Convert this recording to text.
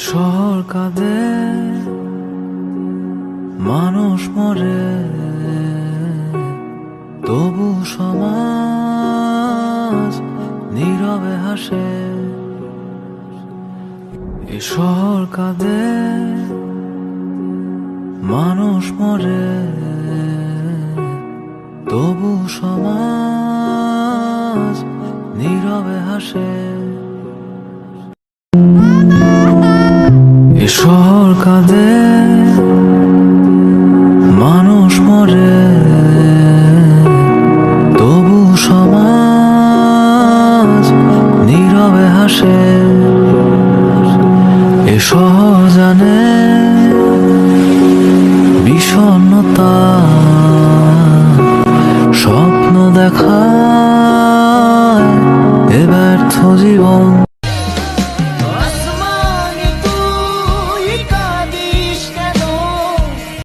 শহর কাঁদে, মানুষ মরে, তবু সমাজ নীরবে হাসে। এ শহর কাঁদে, মানুষ মরে, তবু সমাজ নীরবে হাসে। এ শহর কাঁদে, মানুষ মরে, তবু সমাজ নীরবে হাসে। এ শহর জানে বিষণ্ণতা, স্বপ্ন দেখায় এ ব্যর্থ জীবন।